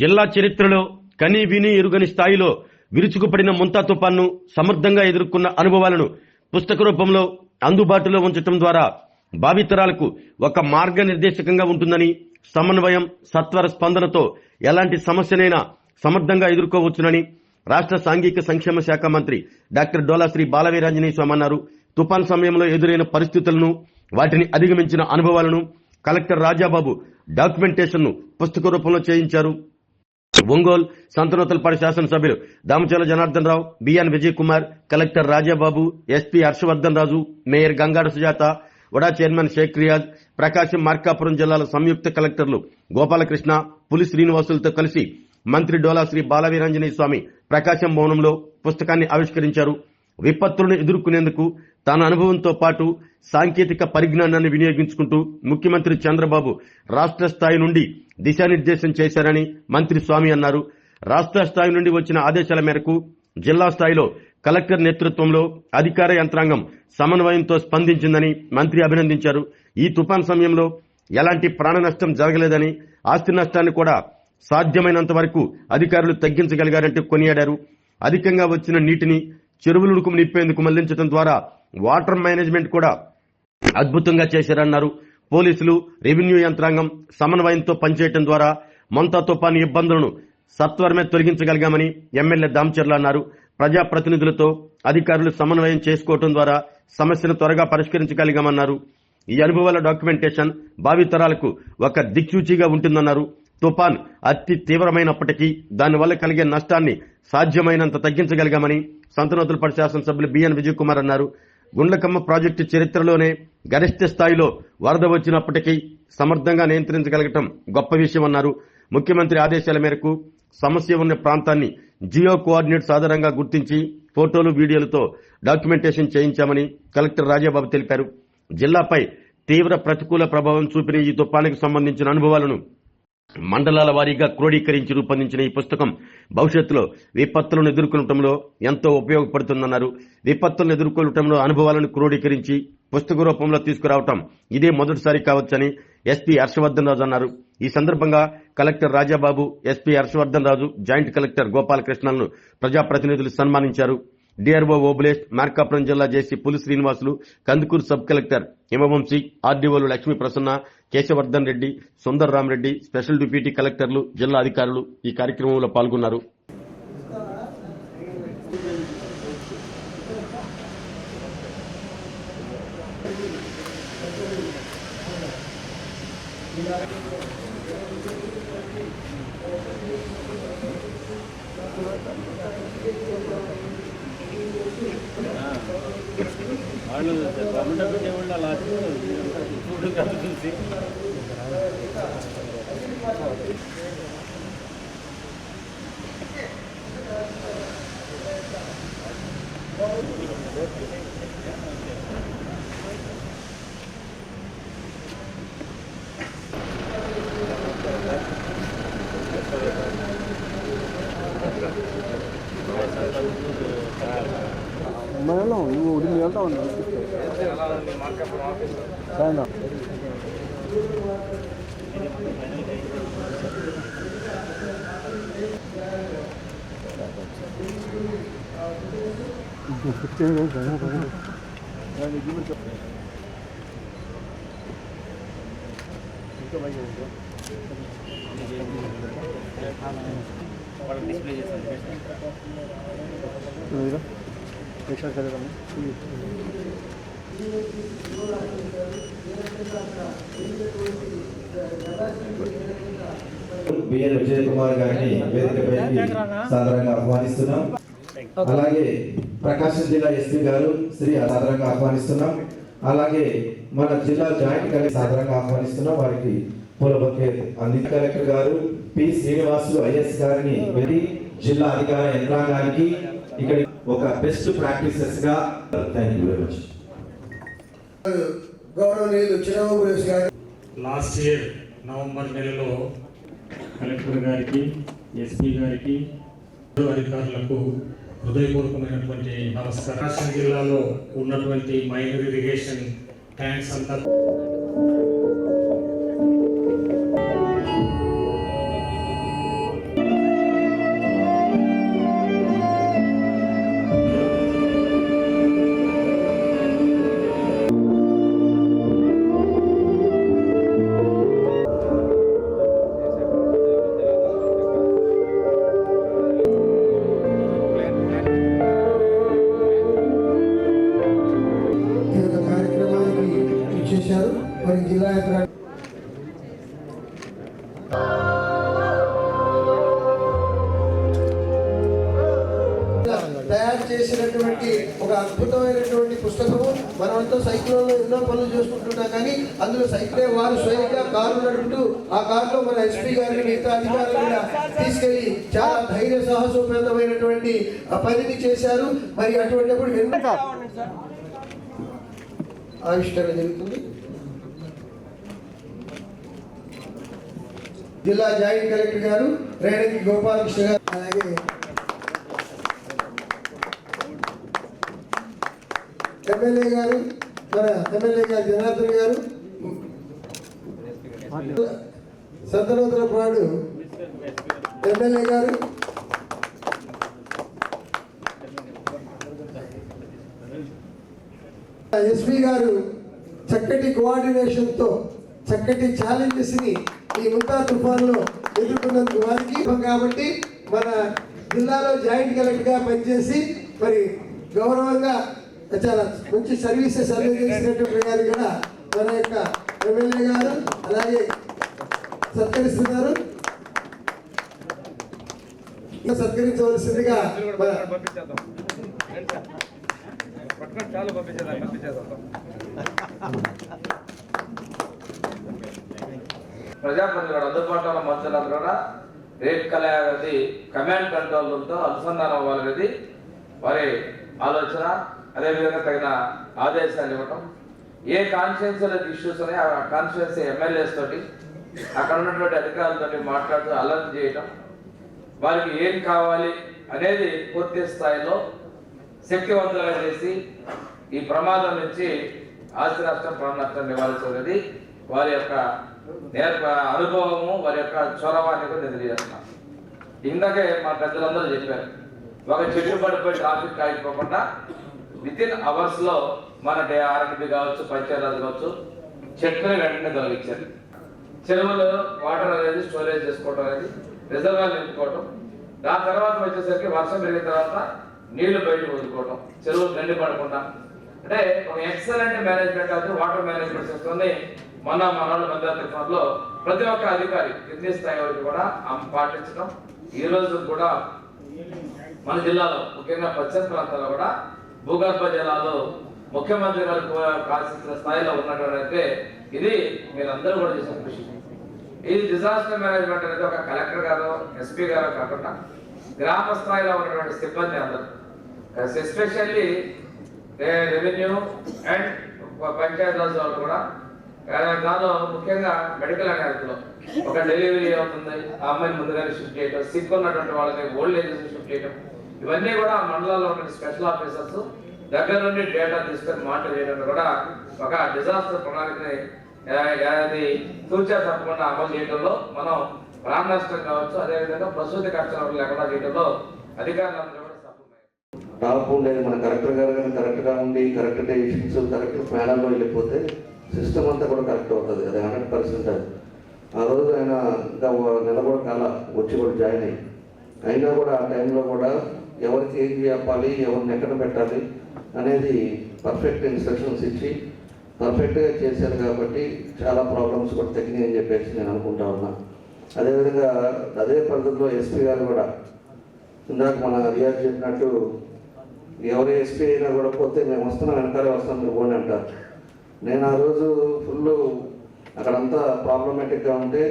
జిల్లా చరిత్రలో కని విని ఎరుగని స్థాయిలో విరుచుకుపడిన ముంతా తుఫాన్ను సమర్థంగా ఎదుర్కొన్న అనుభవాలను పుస్తక రూపంలో అందుబాటులో ఉంచడం ద్వారా భావితరాలకు ఒక మార్గనిర్దేశకంగా ఉంటుందని, సమన్వయం సత్వర స్పందనతో ఎలాంటి సమస్యనైనా సమర్థంగా ఎదుర్కోవచ్చునని రాష్ట్ర సాంఘిక సంక్షేమ శాఖ మంత్రి డాక్టర్ డోలా శ్రీ బాలవీరాంజనేయ స్వామి అన్నారు. తుఫాన్ సమయంలో ఎదురైన పరిస్థితులను, వాటిని అధిగమించిన అనుభవాలను కలెక్టర్ రాజాబాబు డాక్యుమెంటేషన్ ను పుస్తక రూపంలో చేయించారు. ఒంగోలు సంతనూతలపాడు శాసనసభ్యులు Damacharla Janardhan Rao, BN Vijay Kumar, collector Rajababu, SP Harshavardhan Raju, mayor Gangada Sujatha, వడా చైర్మన్ షేక్ రియాజ్, ప్రకాశం, మార్కాపురం జిల్లాల సంయుక్త కలెక్టర్లు గోపాలకృష్ణ, పులి శ్రీనివాసులతో కలిసి మంత్రి డోలా శ్రీ బాలవీరాంజనేయ స్వామి ప్రకాశం భవనంలో పుస్తకాన్ని ఆవిష్కరించారు. విపత్తులను ఎదుర్కొనేందుకు తన అనుభవంతో పాటు సాంకేతిక పరిజ్ఞానాన్ని వినియోగించుకుంటూ ముఖ్యమంత్రి చంద్రబాబు రాష్ట్ర స్థాయి నుండి దిశానిర్దేశం చేశారని మంత్రి స్వామి అన్నారు. రాష్ట్ర స్థాయి నుండి వచ్చిన ఆదేశాల మేరకు జిల్లా స్థాయిలో కలెక్టర్ నేతృత్వంలో అధికార యంత్రాంగం సమన్వయంతో స్పందించిందని మంత్రి అభినందించారు. ఈ తుఫాన్ సమయంలో ఎలాంటి ప్రాణ నష్టం జరగలేదని, ఆస్తి నష్టాన్ని కూడా సాధ్యమైనంత వరకు అధికారులు తగ్గించగలిగారంటూ కొనియాడారు. అధికంగా వచ్చిన నీటిని చెరువులకు నింపేందుకు మళ్లించడం ద్వారా వాటర్ మేనేజ్మెంట్ కూడా అద్భుతంగా చేశారన్నారు. పోలీసులు, రెవెన్యూ యంత్రాంగం సమన్వయంతో పనిచేయడం ద్వారా మొంతా తుఫాను ఇబ్బందులను సత్వరమే తొలగించగలిగామని ఎమ్మెల్యే దామచర్ల అన్నారు. ప్రజాప్రతినిధులతో అధికారులు సమన్వయం చేసుకోవడం ద్వారా సమస్యను త్వరగా పరిష్కరించగలిగామన్నారు. ఈ అనుభవాల డాక్యుమెంటేషన్ భావితరాలకు ఒక దిక్సూచిగా ఉంటుందన్నారు. తుఫాన్ అతి తీవ్రమైనప్పటికీ దానివల్ల కలిగే నష్టాన్ని సాధ్యమైనంత తగ్గించగలిగామని సంతనూతలపాడు శాసనసభ్యులు బిఎన్ విజయ్ కుమార్ అన్నారు. గుండ్లకమ్మ ప్రాజెక్టు చరిత్రలోనే గరిష్ట స్థాయిలో వరద వచ్చినప్పటికీ సమర్థంగా నియంత్రించగలగటం గొప్ప విషయమన్నారు. ముఖ్యమంత్రి ఆదేశాల మేరకు సమస్య ఉన్న ప్రాంతాన్ని జియో కోఆర్డినేట్స్ ఆధారంగా గుర్తించి ఫోటోలు, వీడియోలతో డాక్యుమెంటేషన్ చేయించామని కలెక్టర్ రాజాబాబు తెలిపారు. జిల్లాపై తీవ్ర ప్రతికూల ప్రభావం చూపిన ఈ తుఫానుకు సంబంధించిన అనుభవాలను మండలాల వారీగా క్రోడీకరించి రూపొందించిన ఈ పుస్తకం భవిష్యత్తులో విపత్తులను ఎదుర్కొనడంలో ఎంతో ఉపయోగపడుతుందన్నారు. విపత్తులను ఎదుర్కొనడంలో అనుభవాలను క్రోడీకరించి పుస్తక రూపంలో తీసుకురావడం ఇదే మొదటిసారి కావచ్చని ఎస్పీ హర్షవర్ధన్ రాజు అన్నారు. ఈ సందర్భంగా collector Rajababu, SP Harshavardhan Raju, joint collector గోపాలకృష్ణలను ప్రజాప్రతినిధులు సన్మానించారు. డిఆర్ఓ ఓబులేష్, మార్కాపురం జిల్లా JC Puli Srinivasulu, Kandukur sub collector Himavamshi, ఆర్డీఓలు లక్ష్మీ ప్రసన్న, కేశవర్ధన్ రెడ్డి, సుందర్ రామరెడ్డి, స్పెషల్ డిప్యూటీ కలెక్టర్లు, జిల్లా అధికారులు ఈ కార్యక్రమంలో పాల్గొన్నారు. వాళ్ళు గవర్నమెంట్ పెట్టేవాళ్ళు అలా చూడు కదా చూసి మనం నువ్వు ఉడికి వెళ్తా ఉన్నావు డిస్ప్లే చేస్తాను. బిఎన్ విజయ్ కుమార్ గారిని వేదికపైకి సాదరంగా ఆహ్వానిస్తున్నాం. అలాగే ప్రకాశం జిల్లా ఎస్పీ గారు శ్రీ సాదరంగా ఆహ్వానిస్తున్నాం. అలాగే మన జిల్లా జాయింట్ కలెక్టర్ సాదరంగా ఆహ్వానిస్తున్నాం. వారికి పూల బొకే అందించి కలెక్టర్ గారు పి శ్రీనివాసులు ఐఎస్ గారిని వెళ్ళి జిల్లా అధికార యంత్రాంగానికి ఇక్కడ ఒక బెస్ట్ ప్రాక్టీసెస్ గా thank you very much. Last year November నెలలో కలెక్టర్ గారికి, ఎస్పీ గారికి, అధికారులకు హృదయపూర్వకమైనటువంటి నమస్కారం. ప్రకాశం జిల్లాలో ఉన్నటువంటి మైనర్ ఇరిగేషన్ ట్యాంక్స్ అంతా జిల్లా యంత్రాంగం తయారు చేసినటువంటి ఒక అద్భుతమైనటువంటి పుస్తకము. మనమంతా సైకిల్లో ఎన్నో పనులు చేసుకుంటున్నాం, కానీ అందులో సైకిలే వారు స్వయంగా కారు నడుపుతూ ఆ కారులో మన ఎస్పీ గారిని మిగతా అధికారులు కూడా తీసుకెళ్లి చాలా ధైర్య సాహసోపేతమైనటువంటి పనిని చేశారు. మరి అటువంటిప్పుడు ఆవిష్కరణ జరుగుతుంది. జిల్లా జాయింట్ కలెక్టర్ గారు రేణకి గోపాలకృష్ణ గారు, అలాగే ఎమ్మెల్యే గారు, మన ఎమ్మెల్యే గారు జనార్దన్ గారు, సంతనోత్తరపాడు ఎమ్మెల్యే గారు, ఎస్పీ గారు చక్కటి కోఆర్డినేషన్తో చక్కటి ఛాలెంజెస్ని ఈ ముంతా తుఫాన్లో ఎదుర్కొన్నందుకు వారికి. కాబట్టి మన జిల్లాలో జాయింట్ కలెక్టర్గా పనిచేసి మరి గౌరవంగా చాలా మంచి సర్వీసెస్ అందజేసినటువంటి గారు కూడా మన యొక్క ఎమ్మెల్యే గారు అలాగే సత్కరిస్తున్నారు. సత్కరించవలసిందిగా ప్రజాప్రతినిధులు అందుబాటులో ఉన్న మంత్రులందరూ కూడా రేట్ కలది కమాండ్ కంట్రోల్తో అనుసంధానం అవ్వాలనేది వారి ఆలోచన. అదేవిధంగా తగిన ఆదేశాలు ఇవ్వటం. ఏ కాన్స్టిట్యున్సీలో ఇష్యూస్ ఉన్నాయి ఆ కాన్స్టిట్యున్సీ ఎమ్మెల్యేస్ తోటి అక్కడ ఉన్నటువంటి అధికారులతో మాట్లాడుతూ అలర్ట్ చేయటం, వారికి ఏం కావాలి అనేది పూర్తి స్థాయిలో శక్తివంతంగా చేసి ఈ ప్రమాదం నుంచి ఆస్తి నష్టం ప్రాణ నష్టం నివారించేది వారి యొక్క అనుభవము, వారి యొక్క చొరవాన్ని కూడా తెలియజేస్తున్నాం. ఇందాకే మా పెద్దలందరూ చెప్పారు, ఒక చెట్టు పడిపోయి ట్రాఫిక్ ఆగిపోకుండా వితిన్ అవర్స్లో మన ఆర్ఎండ్బి కావచ్చు, పంచాయతీ కావచ్చు, చెట్లని వెంటనే తొలగించారు. చెరువులు వాటర్ అనేది స్టోరేజ్ చేసుకోవడం అనేది రిజర్వాయర్ నింపుకోవడం, దాని తర్వాత వచ్చేసరికి వర్షం పెరిగిన తర్వాత నీళ్లు బయటకు వదులుకోవడం, చెరువులు నిండి పడకుండా. అంటే ఒక excellent management of water management సిస్టమ్ని మన మంత్రిత్వంలో ప్రతి ఒక్క అధికారి కింది స్థాయి వరకు కూడా పాటించడం. ఈ రోజు కూడా మన జిల్లాలో ముఖ్యంగా పశ్చిమ ప్రాంతాల్లో కూడా భూగర్భ జలాలు ముఖ్యమంత్రి గారు కాల్సిన స్థాయిలో ఉన్నటువంటి ఇది మీరందరూ కూడా చేసిన కృషి. ఈ డిజాస్టర్ మేనేజ్మెంట్ అనేది ఒక కలెక్టర్ గారు, ఎస్పీ గారు కాకుండా గ్రామ స్థాయిలో ఉన్నటువంటి సిబ్బంది అందరూ, especially revenue and Panchayat Raj వాళ్ళు కూడా దానిలో ముఖ్యంగా మెడికల్ అండ్ హెల్త్లో ఒక డెలివరీ అవుతుంది, ఆ అమ్మాయిని ముందుగానే షిఫ్ట్ చేయడం, సిక్ ఉన్నటువంటి వాళ్ళకి ఓల్డ్ ఏజ్ షిఫ్ట్ చేయడం, ఇవన్నీ కూడా మండలాల్లో ఉన్న స్పెషల్ ఆఫీసర్స్ దగ్గర నుండి డేటా తీసుకొని మానిటర్ చేయడం కూడా ఒక డిజాస్టర్ ప్రణాళికని తూచా తప్పకుండా అమలు చేయడంలో మనం ప్రాణ నష్టం కావచ్చు, అదేవిధంగా ప్రసూతి కష్టాలు లేకుండా చేయడంలో అధికారులందరూ కూడా సఫలమయ్యారు. టాప్ ఉండేది మన కలెక్టర్ గారు కానీ కరెక్ట్గా ఉండి కరెక్ట్ డెసిషన్స్ కరెక్ట్ ప్యానల్లో వెళ్ళిపోతే సిస్టమ్ అంతా కూడా కరెక్ట్ అవుతుంది. అది 100%. ఆ రోజు ఆయన ఇంకా నెల కూడా కాల వచ్చి కూడా జాయిన్ అయ్యి అయినా కూడా ఆ టైంలో కూడా ఎవరికి ఏం చెప్పాలి, ఎవరిని ఎక్కడ పెట్టాలి అనేది పర్ఫెక్ట్ ఇన్స్ట్రక్షన్స్ ఇచ్చి పర్ఫెక్ట్గా చేశారు. కాబట్టి చాలా ప్రాబ్లమ్స్ కూడా తగ్గినాయి అని చెప్పేసి నేను అనుకుంటా ఉన్నా. అదేవిధంగా అదే పద్ధతిలో ఎస్పీ గారు కూడా ఇందాక మన రియాజ్ చెప్పినట్టు ఎవరు ఎస్పీ అయినా కూడా పోతే మేము వస్తున్నాం వెనకాలే వస్తాం మీరు పోండి అంటారు. నేను ఆ రోజు ఫుల్ అక్కడంతా ప్రాబ్లమేటిక్గా ఉంటే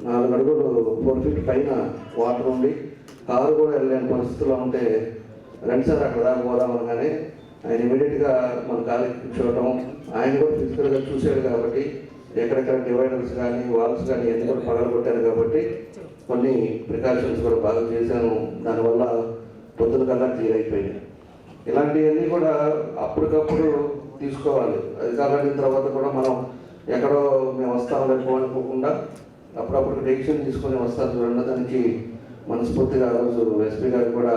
4 అడుగులు 4 ఫీట్ పైన వాటర్ ఉండి కారు కూడా వెళ్ళలేని పరిస్థితుల్లో ఉంటే రండి సార్ అక్కడ దాకా పోదామని. కానీ ఆయన ఇమీడియట్గా మన కాలేజీ కూర్చోవటం, ఆయన కూడా ఫిజికల్గా చూశాడు కాబట్టి ఎక్కడెక్కడ డివైడర్స్ కానీ వాల్స్ కానీ ఎన్ని కూడా పగలు కొట్టారు కాబట్టి కొన్ని ప్రికాషన్స్ కూడా బాగా చేశాను. దానివల్ల పొద్దున కల్లా క్లియర్ అయిపోయింది. ఇలాంటివన్నీ కూడా అప్పటికప్పుడు తీసుకోవాలి. అధికారులు అయిన తర్వాత కూడా మనం ఎక్కడో మేము వస్తాం అనుకోకుండా అప్పుడప్పుడు డెసిషన్ తీసుకొని వస్తాం చూడండి. దానికి మనస్ఫూర్తిగా ఆ రోజు ఎస్పీ గారికి కూడా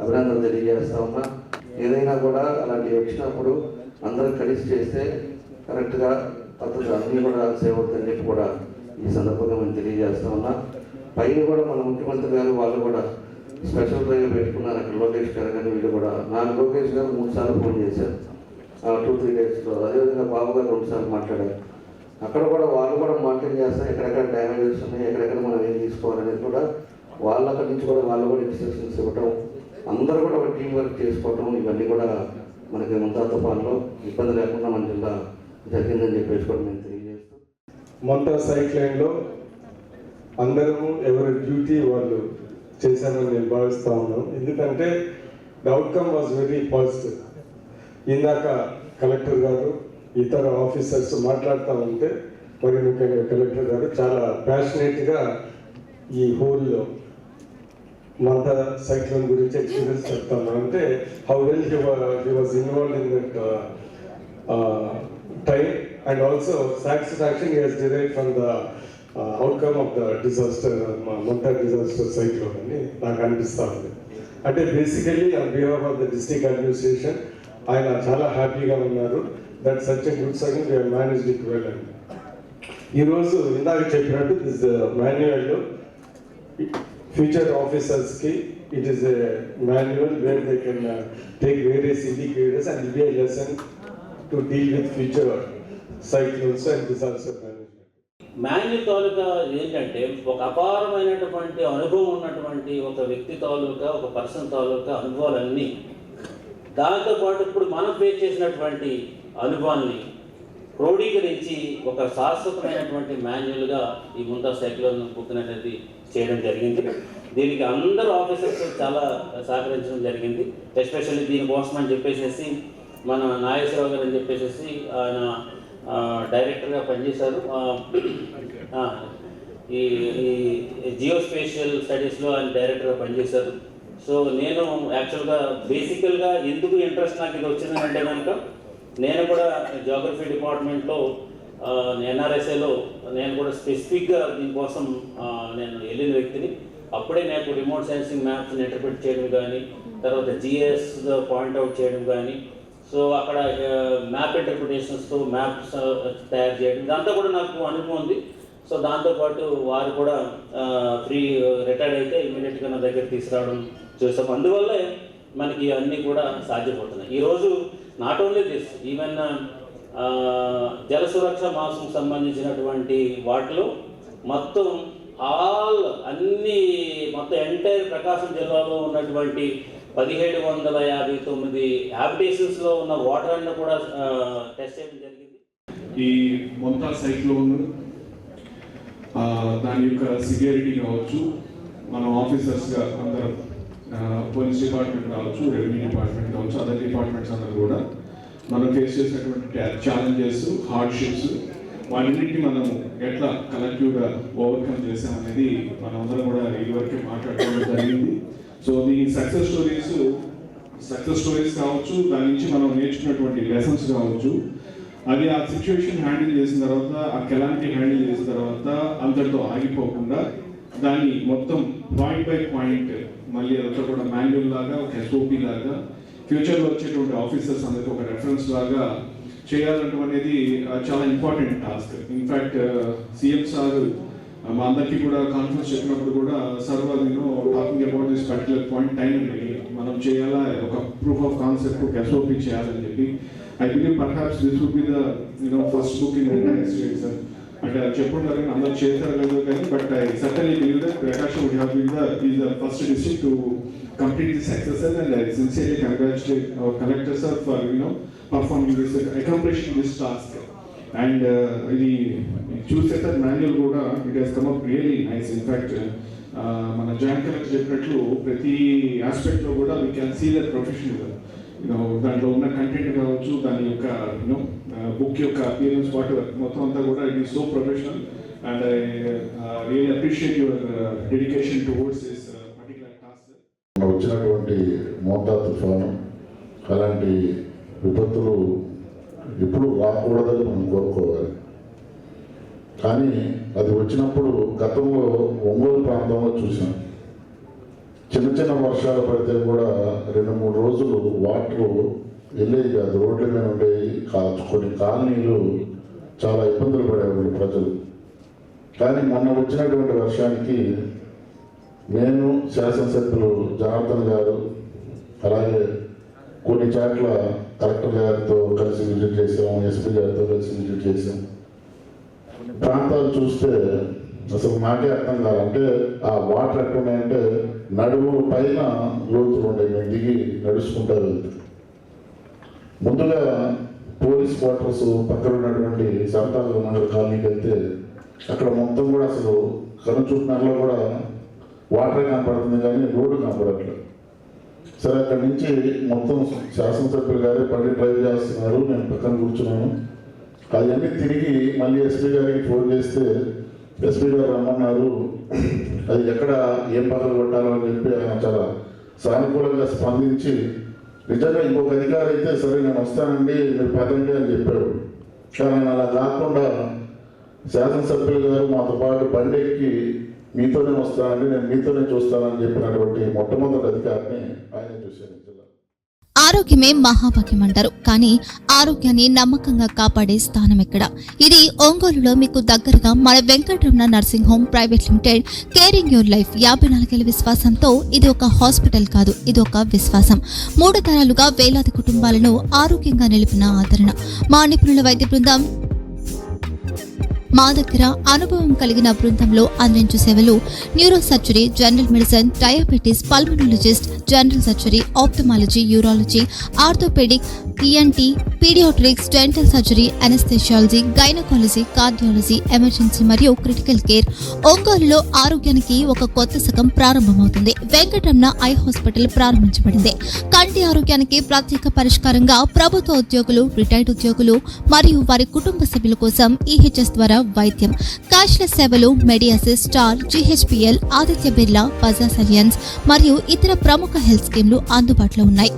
అభినందనలు తెలియజేస్తా ఉన్నా. ఏదైనా కూడా అలాంటివి వచ్చినప్పుడు అందరం కలిసి చేస్తే కరెక్ట్గా పద్ధతి అన్నీ కూడా సేవ్ అవుతుందని చెప్పి కూడా ఈ సందర్భంగా మేము తెలియజేస్తా ఉన్నా. పైన కూడా మన ముఖ్యమంత్రి గారు వాళ్ళు కూడా స్పెషల్ డ్రైవ్ పెట్టుకున్నారు. అక్కడ లోకేష్ గారు కానీ వీళ్ళు కూడా నాకు లోకేష్ గారు 3 సార్లు ఫోన్ చేశారు 2-3 డేస్లో. అదేవిధంగా బాబు గారు 2 సార్లు మాట్లాడారు. అక్కడ కూడా వాళ్ళు కూడా మానిటరింగ్ చేస్తారు, ఎక్కడెక్కడ డ్యామేజెస్ ఉన్నాయి, ఎక్కడెక్కడ మనం ఏం తీసుకోవాలనేది కూడా వాళ్ళ అక్కడి నుంచి కూడా వాళ్ళు కూడా ఇన్స్ట్రక్షన్స్ ఇవ్వటం, అందరూ కూడా ఒక టీం వర్క్ చేసుకోవటం, ఇవన్నీ కూడా మనకి ముంతా తుఫాన్లో ఇబ్బంది లేకుండా మన జిల్లా జరిగిందని చెప్పేసి కూడా మేము తెలియజేస్తాం. మొంతా సైక్లైన్లో అందరము ఎవరి డ్యూటీ వాళ్ళు చేశారని నేను భావిస్తూ ఉన్నాను. ఎందుకంటే the outcome was very positive. ఇందాక కలెక్టర్ గారు ఇతర ఆఫీసర్స్ మాట్లాడుతూ ఉంటే మరి ముఖ్యంగా కలెక్టర్ గారు చాలా ప్యాషనేట్గా ఈ హోల్ మొంతా సైక్లోన్ గురించి ఎక్స్పీరియన్స్ చెప్తాను. అంటే how well he was involve in that time and also satisfaction he has derived from the outcome of the disaster, Montha disaster cyclone అని నాకు అనిపిస్తూ ఉంది. అంటే basically on behalf of the district administration ఆయన చాలా హ్యాపీగా ఉన్నారు. That such a good sign, we have managed it well అని. ఈరోజు ఇందాక చెప్పినట్టు దిస్ మాన్యువల్లో ఫ్యూచర్ ఆఫీసర్స్కి it is a manual where they can take various indicators and be a lesson to deal with future cyclones and disaster management. Manual తాలూకా ఏంటంటే ఒక అపారమైనటువంటి అనుభవం ఉన్నటువంటి ఒక వ్యక్తి తాలూకా, ఒక పర్సన్ తాలూకా అనుభవాలన్నీ, దాంతోపాటు ఇప్పుడు మనం ఫేస్ చేసినటువంటి అనుభవాన్ని క్రోడీకరించి ఒక శాశ్వతమైనటువంటి మాన్యువల్గా ఈ ముంతా సైక్లోన్ బుక్ అనేది చేయడం జరిగింది. దీనికి అందరూ ఆఫీసర్స్ చాలా సహకరించడం జరిగింది. ఎస్పెషల్లీ దీనికోసం అని చెప్పేసి మన నాగేశ్వరరావు గారు అని చెప్పేసి ఆయన డైరెక్టర్గా పనిచేశారు. ఈ జియోస్పేషియల్ స్టడీస్లో ఆయన డైరెక్టర్గా పనిచేశారు. సో నేను యాక్చువల్గా బేసికల్గా ఎందుకు ఇంట్రెస్ట్ నాకు ఇది వచ్చిందంటే కనుక నేను కూడా జియోగ్రఫీ డిపార్ట్మెంట్లో ఎన్ఆర్ఎస్ఏలో నేను కూడా స్పెసిఫిక్గా దీనికోసం నేను వెళ్ళిన వ్యక్తిని. అప్పుడే నాకు రిమోట్ సెన్సింగ్ మ్యాప్స్ని ఇంటర్ప్రిట్ చేయడం కానీ, తర్వాత జిఎస్ పాయింట్అవుట్ చేయడం కానీ, సో అక్కడ మ్యాప్ ఇంటర్ప్రిటేషన్స్తో మ్యాప్స్ తయారు చేయడం, ఇదంతా కూడా నాకు అనుభవం ఉంది. సో దాంతోపాటు వారు కూడా ఫ్రీ రిటైర్డ్ అయితే ఇమీడియట్గా నా దగ్గర తీసుకురావడం చూసాం. అందువల్లే మనకి అన్నీ కూడా సాధ్యపడుతున్నాయి. ఈరోజు నాట్ ఓన్లీ దిస్, ఈవెన్ జల సురక్ష మాసం సంబంధించినటువంటి వాటిలో మొత్తం మొత్తం ఎంటైర్ ప్రకాశం జిల్లాలో ఉన్నటువంటి 1759 హ్యాబిటేషన్స్లో ఉన్న వాటర్ అన్ని కూడా టెస్ట్ చేయడం జరిగింది. ఈ మొంతా సైక్లోన్ దాని యొక్క సివియరిటీ కావచ్చు, మనం ఆఫీసర్స్గా అందరం పోలీస్ డిపార్ట్మెంట్ కావచ్చు, రెవెన్యూ డిపార్ట్మెంట్ కావచ్చు, అదర్ డిపార్ట్మెంట్స్ అందరూ కూడా మనం ఫేస్ చేసినటువంటి ఛాలెంజెస్, హార్డ్షిప్స్, వాటిన్నింటినీ మనం ఎట్లా కలెక్టివ్గా ఓవర్కమ్ చేసామనేది మనం అందరం కూడా ఇదివరకే మాట్లాడుకోవడం జరిగింది. సో ఈ సక్సెస్ స్టోరీస్ కావచ్చు, దాని నుంచి మనం నేర్చుకున్నటువంటి లెసన్స్ కావచ్చు, అది ఆ సిచ్యువేషన్ హ్యాండిల్ చేసిన తర్వాత, ఆ కెలామిటీ హ్యాండిల్ చేసిన తర్వాత అంతటితో ఆగిపోకుండా దాన్ని మొత్తం పాయింట్ బై పాయింట్ మళ్ళీ అదంతా కూడా మాన్యువల్ లాగా, ఒక ఎస్ఓపి లాగా, ఫ్యూచర్లో వచ్చేటువంటి ఆఫీసర్స్ అందరికీ ఒక రెఫరెన్స్ లాగా చేయాలంటే అనేది చాలా important task. In fact CM sir మా అందరికీ కూడా కాన్ఫరెన్స్ చెప్పినప్పుడు కూడా సార్ వాళ్ళు talking about this particular point time అండి, మనం చేయాలా ఒక ప్రూఫ్ ఆఫ్ కాన్సెప్ట్, ఒక ఎస్ఓపి చేయాలని చెప్పి. I believe perhaps this would be the first book in the United States. అంటే చెప్పుకుంటారు కానీ అందరూ చేస్తారు లేదు కానీ, but I certainly believe that Prakasam would have been the first district to complete this exercise, and I sincerely congratulate our collector sir for performing this, accomplishing this task. And ఇది చూస్తే sir manual కూడా it has come up really nice. In fact మన joint collector చెప్పినట్లు ప్రతి ఆస్పెక్ట్లో కూడా we can see that professional, దాంట్లో ఉన్న కంటెంట్ కావచ్చు, దాని యొక్క బుక్ యొక్క అపియరెన్స్, వాట్ మొత్తం అంతా కూడా it is so professional. And I really appreciate your dedication towards this particular task. వచ్చినటువంటి మోంతా తుఫాను అలాంటి విపత్తులు ఎప్పుడు రాకూడదని మనం కోరుకోవాలి. కానీ అది వచ్చినప్పుడు గతంలో ఒంగోలు ప్రాంతంలో చూసాం, చిన్న చిన్న వర్షాలు పడితే కూడా 2-3 రోజులు వాటర్ వెళ్ళేవి కాదు, రోడ్ల మీద ఉండేవి. కొన్ని కాలనీలు చాలా ఇబ్బందులు పడేవాళ్ళు ప్రజలు. కానీ మొన్న వచ్చినటువంటి వర్షానికి నేను, శాసనసభ్యులు జనార్దన్ గారు, అలాగే కొన్ని చోట్ల కలెక్టర్ గారితో కలిసి విజిట్ చేసాం, ఎస్పీ గారితో కలిసి విజిట్ చేసాం. ప్రాంతాలు చూస్తే అసలు నాకే అర్థం కాదు. అంటే ఆ వాటర్ ఎట్టున్నాయంటే నడుము పైన లోతులు ఉంటాయి, మేము దిగి నడుచుకుంటా వెళ్తాం. ముందుగా పోలీస్ క్వార్టర్స్ పక్కన ఉన్నటువంటి సంతాల మండల కాలనీకి వెళ్తే అక్కడ మొత్తం కూడా అసలు కనుచూపునలో కూడా వాటర్ కనపడుతుంది కానీ రోడ్డు కనపడట్లేదు. సరే అక్కడి నుంచి మొత్తం శాసనసభ్యులు గారే బండి డ్రైవ్ చేస్తున్నారు, నేను పక్కన కూర్చున్నాను. అవన్నీ తిరిగి మళ్ళీ ఎస్పీ గారికి ఫోన్ చేస్తే ఎస్పీ గారు రమ్మన్నారు. అది ఎక్కడ ఏం పక్కన కొట్టాలో అని చెప్పి ఆయన చాలా సానుకూలంగా స్పందించి నిజంగా ఇంకొక అధికారి అయితే సరే నేను వస్తానండి మీరు పదండి అని చెప్పాడు. కానీ అలా కాకుండా శాసనసభ్యులు గారు మాతో పాటు బండి ఎక్కి మీతోనే వస్తానండి, నేను మీతోనే చూస్తానని చెప్పినటువంటి మొట్టమొదటి అధికారిని ఆయన చూశాను. ఆరోగ్యమే మహాభాగ్యం అంటారు, కానీ ఆరోగ్యాన్ని నమ్మకంగా కాపాడే స్థానం ఎక్కడ? ఇది ఒంగోలులో మీకు దగ్గరగా మన Venkataramana nursing home private limited. Caring your life 54 ఏళ్ల విశ్వాసంతో ఇది ఒక హాస్పిటల్ కాదు, ఇది ఒక విశ్వాసం. 3 తరాలుగా వేలాది కుటుంబాలను ఆరోగ్యంగా నిలిపిన ఆదరణ. మా నిపుణుల వైద్య బృందం మా దగ్గర అనుభవం కలిగిన బృందంలో అందించే సేవలు neuro surgery, general medicine, diabetes, pulmonologist, general surgery, ophthalmology, urology, orthopaedic, ENT, paediatrics, dental surgery, anaesthesiology, gynaecology, cardiology, emergency మరియు క్రిటికల్ కేర్. ఒంగోలులో ఆరోగ్యానికి ఒక కొత్త శకం ప్రారంభమవుతుంది. వెంకటరమణ ఐ హాస్పిటల్ ప్రారంభించబడింది. కంటి ఆరోగ్యానికి ప్రత్యేక పరిష్కారంగా ప్రభుత్వ ఉద్యోగులు, రిటైర్డ్ ఉద్యోగులు మరియు వారి కుటుంబ సభ్యుల కోసం EHS ద్వారా వైద్యం, క్యాష్లెస్ సేవలు, Medi Assist, Star, GHPL, Aditya Birla, Bajaj Allianz మరియు ఇతర ప్రముఖ హెల్త్ స్కీమ్లు అందుబాటులో ఉన్నాయి.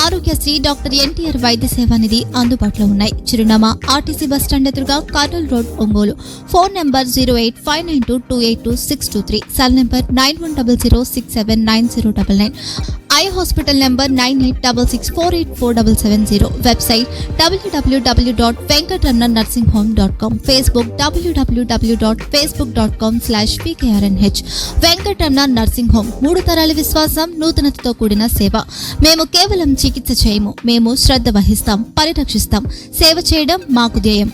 ఆరోగ్యశ్రీ, డాక్టర్ NTR వైద్య సేవా నిధి అందుబాటులో ఉన్నాయి. చిరునామా RTC బస్టాండ్ ఎదురుగా, Kurnool road, Ongole. Phone number 08592282623, cell number 9100679099, eye hospital number 9866484770, website www.venkatramanarsinghome.com, Facebook www.facebook.com/VKRNH. Venkataramana nursing home, 3 తరాల విశ్వాసం, నూతనతతో కూడిన సేవ. మేము కేవలం చికిత్స చేయము, మేము శ్రద్ధ వహిస్తాం, పరిరక్షిస్తాం. సేవ చేయడం మాకు ధ్యేయం.